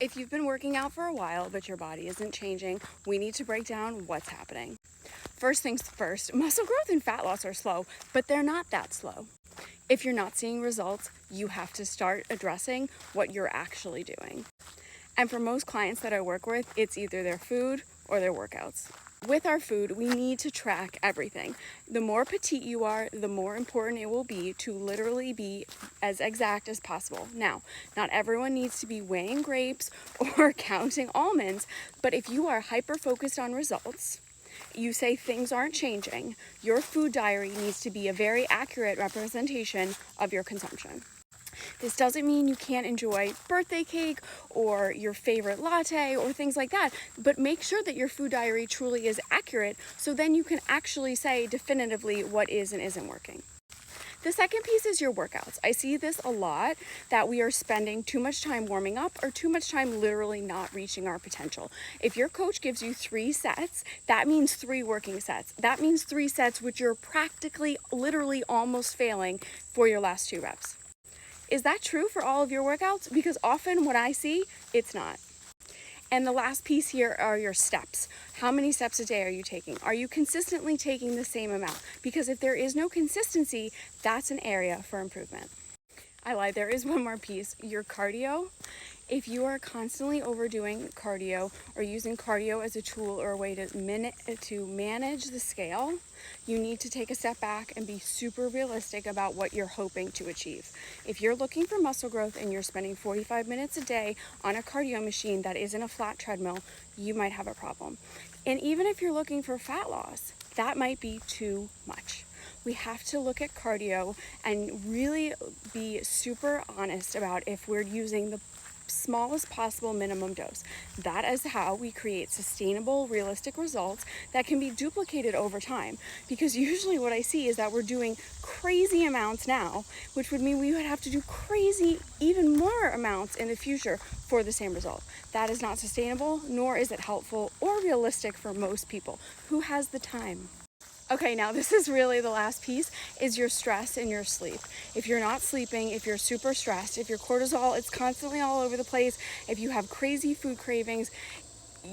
If you've been working out for a while, but your body isn't changing, we need to break down what's happening. First things first, muscle growth and fat loss are slow, but they're not that slow. If you're not seeing results, you have to start addressing what you're actually doing. And for most clients that I work with, it's either their food or their workouts. With our food, we need to track everything. The more petite you are, the more important it will be to literally be as exact as possible. Now, not everyone needs to be weighing grapes or counting almonds, but if you are hyper-focused on results, you say things aren't changing, your food diary needs to be a very accurate representation of your consumption. This doesn't mean you can't enjoy birthday cake or your favorite latte or things like that, but make sure that your food diary truly is accurate so then you can actually say definitively what is and isn't working. The second piece is your workouts. I see this a lot, that we are spending too much time warming up or too much time literally not reaching our potential. If your coach gives you 3 sets, that means 3 working sets. That means 3 sets which you're practically, literally almost failing for your last 2 reps. Is that true for all of your workouts? Because often what I see, it's not. And the last piece here are your steps. How many steps a day are you taking? Are you consistently taking the same amount? Because if there is no consistency, that's an area for improvement. I lied, there is one more piece, your cardio. If you are constantly overdoing cardio or using cardio as a tool or a way to manage the scale, you need to take a step back and be super realistic about what you're hoping to achieve. If you're looking for muscle growth and you're spending 45 minutes a day on a cardio machine that isn't a flat treadmill, you might have a problem. And even if you're looking for fat loss, that might be too much. We have to look at cardio and really be super honest about if we're using the smallest possible minimum dose. That is how we create sustainable, realistic results that can be duplicated over time. Because usually what I see is that we're doing crazy amounts now, which would mean we would have to do crazy, even more amounts in the future for the same result. That is not sustainable, nor is it helpful or realistic for most people. Who has the time? Okay, now this is really the last piece, is your stress and your sleep. If you're not sleeping, if you're super stressed, if your cortisol is constantly all over the place, if you have crazy food cravings,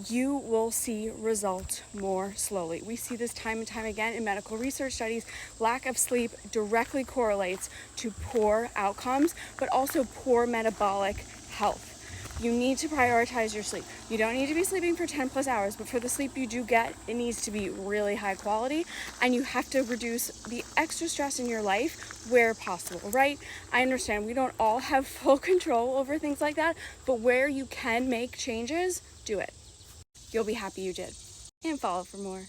you will see results more slowly. We see this time and time again in medical research studies. Lack of sleep directly correlates to poor outcomes, but also poor metabolic health. You need to prioritize your sleep. You don't need to be sleeping for 10 plus hours, but for the sleep you do get, it needs to be really high quality, and you have to reduce the extra stress in your life where possible, right? I understand we don't all have full control over things like that, but where you can make changes, do it. You'll be happy you did. And follow for more.